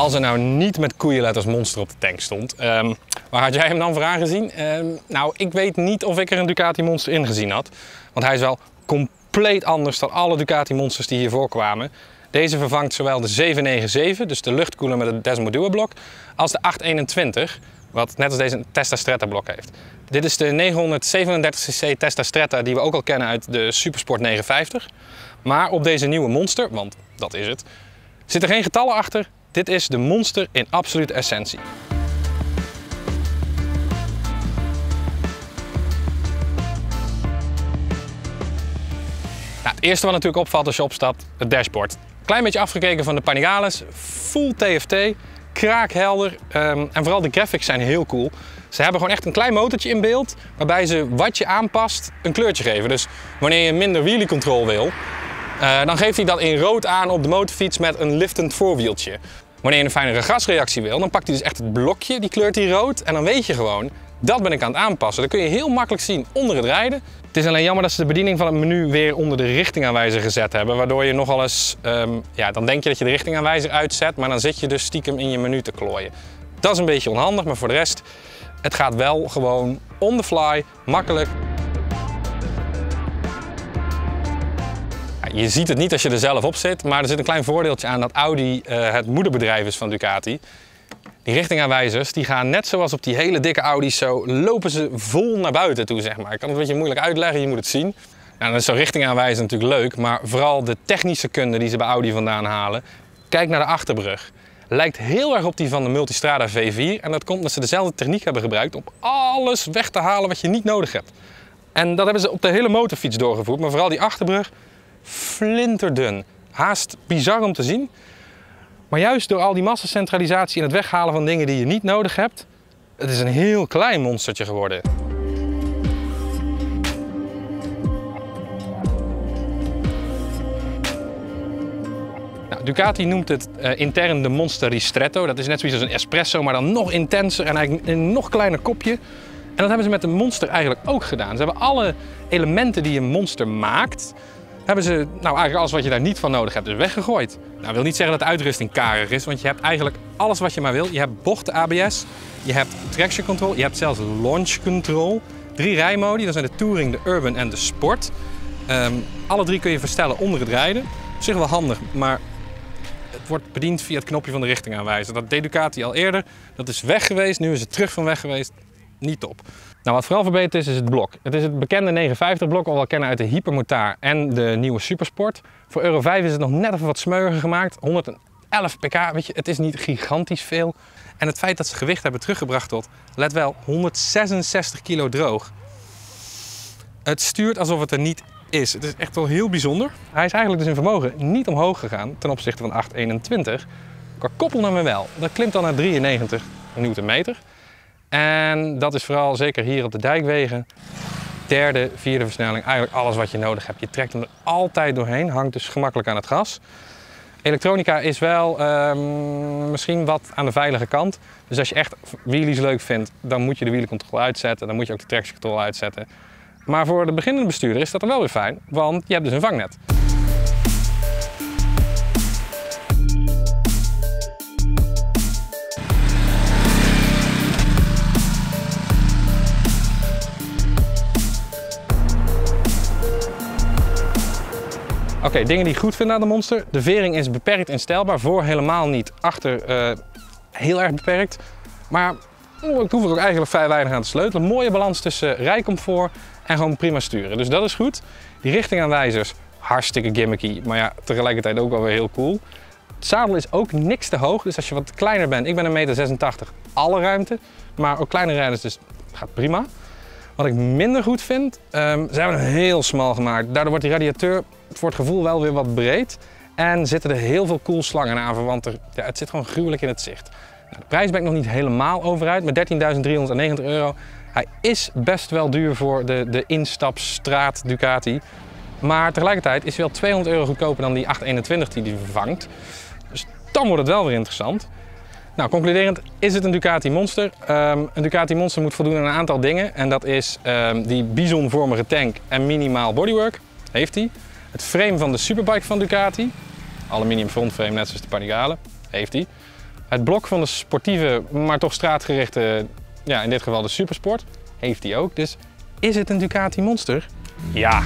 Als er nou niet met koeienletters Monster op de tank stond, waar had jij hem dan voor aangezien? Nou, ik weet niet of ik er een Ducati Monster in gezien had. Want hij is wel compleet anders dan alle Ducati Monsters die hier voorkwamen. Deze vervangt zowel de 797, dus de luchtkoeler met het Desmo Duo blok, als de 821, wat net als deze een Testa Stretta blok heeft. Dit is de 937cc Testa Stretta die we ook al kennen uit de Supersport 950. Maar op deze nieuwe Monster, want dat is het, zitten geen getallen achter. Dit is de Monster in absolute essentie. Nou, het eerste wat natuurlijk opvalt als je opstapt, het dashboard. Klein beetje afgekeken van de Panigales, full TFT, kraakhelder en vooral de graphics zijn heel cool. Ze hebben gewoon echt een klein motortje in beeld waarbij ze wat je aanpast een kleurtje geven. Dus wanneer je minder wheelie control wil, dan geeft hij dat in rood aan op de motorfiets met een liftend voorwieltje. Wanneer je een fijnere gasreactie wil, dan pakt hij dus echt het blokje, die kleurt hij rood en dan weet je gewoon, dat ben ik aan het aanpassen. Dat kun je heel makkelijk zien onder het rijden. Het is alleen jammer dat ze de bediening van het menu weer onder de richtingaanwijzer gezet hebben, waardoor je nogal eens, dan denk je dat je de richtingaanwijzer uitzet, maar dan zit je dus stiekem in je menu te klooien. Dat is een beetje onhandig, maar voor de rest, het gaat wel gewoon on the fly, makkelijk. Je ziet het niet als je er zelf op zit, maar er zit een klein voordeeltje aan dat Audi het moederbedrijf is van Ducati. Die richtingaanwijzers die gaan net zoals op die hele dikke Audi's zo, lopen ze vol naar buiten toe, zeg maar. Ik kan het een beetje moeilijk uitleggen, je moet het zien. Nou, dan is zo'n richtingaanwijzer natuurlijk leuk, maar vooral de technische kunde die ze bij Audi vandaan halen. Kijk naar de achterbrug. Lijkt heel erg op die van de Multistrada V4 en dat komt omdat ze dezelfde techniek hebben gebruikt om alles weg te halen wat je niet nodig hebt. En dat hebben ze op de hele motorfiets doorgevoerd, maar vooral die achterbrug flinterdun. Haast bizar om te zien. Maar juist door al die massacentralisatie en het weghalen van dingen die je niet nodig hebt, het is een heel klein monstertje geworden. Nou, Ducati noemt het intern de Monster Ristretto. Dat is net zoiets als een espresso, maar dan nog intenser en eigenlijk een nog kleiner kopje. En dat hebben ze met de Monster eigenlijk ook gedaan. Ze hebben alle elementen die een Monster maakt, hebben ze eigenlijk alles wat je daar niet van nodig hebt dus weggegooid. Nou, dat wil niet zeggen dat de uitrusting karig is, want je hebt eigenlijk alles wat je maar wil. Je hebt bochten ABS, je hebt traction control, je hebt zelfs launch control. 3 rijmodi, dat zijn de Touring, de Urban en de Sport. Alle 3 kun je verstellen onder het rijden. Op zich wel handig, maar het wordt bediend via het knopje van de richtingaanwijzer. Dat deed Ducati al eerder, dat is weg geweest, nu is het terug van weg geweest. Niet top. Nou, wat vooral verbeterd is het blok. Het is het bekende 950 blok, al wel kennen uit de Hypermotard en de nieuwe Supersport. Voor Euro 5 is het nog net even wat smeuiger gemaakt. 111 pk, weet je, het is niet gigantisch veel. En het feit dat ze gewicht hebben teruggebracht tot, let wel, 166 kilo droog. Het stuurt alsof het er niet is. Het is echt wel heel bijzonder. Hij is eigenlijk dus in vermogen niet omhoog gegaan ten opzichte van 821. Qua koppelnummer wel. Dat klimt dan naar 93 Newtonmeter. En dat is vooral zeker hier op de dijkwegen, 3e, 4e versnelling, eigenlijk alles wat je nodig hebt. Je trekt hem er altijd doorheen, hangt dus gemakkelijk aan het gas. Elektronica is wel misschien wat aan de veilige kant. Dus als je echt wheelies leuk vindt, dan moet je de wielencontrole uitzetten. Dan moet je ook de traction control uitzetten. Maar voor de beginnende bestuurder is dat dan wel weer fijn, want je hebt dus een vangnet. Oké, dingen die ik goed vind aan de Monster. De vering is beperkt instelbaar, voor helemaal niet, achter heel erg beperkt. Maar ik hoef er ook eigenlijk vrij weinig aan te sleutelen. Een mooie balans tussen rijcomfort en gewoon prima sturen. Dus dat is goed. Die richtingaanwijzers, hartstikke gimmicky, maar ja, tegelijkertijd ook wel weer heel cool. Het zadel is ook niks te hoog, dus als je wat kleiner bent, ik ben 1,86 meter, alle ruimte. Maar ook kleine rijders, dus gaat prima. Wat ik minder goed vind, ze hebben hem heel smal gemaakt. Daardoor wordt die radiateur voor het gevoel wel weer wat breed. En zitten er heel veel koelslangen aan, want het zit gewoon gruwelijk in het zicht. Nou, de prijs ben ik nog niet helemaal over uit, met 13.390 euro. Hij is best wel duur voor de instapstraat Ducati. Maar tegelijkertijd is hij wel 200 euro goedkoper dan die 821 die hij vervangt. Dus dan wordt het wel weer interessant. Nou, concluderend is het een Ducati Monster. Een Ducati Monster moet voldoen aan een aantal dingen. En dat is die bisonvormige tank en minimaal bodywork. Heeft hij. Het frame van de Superbike van Ducati. Aluminium frontframe, net zoals de Panigale. Heeft hij. Het blok van de sportieve, maar toch straatgerichte, ja, in dit geval de supersport, heeft hij ook. Dus is het een Ducati Monster? Ja.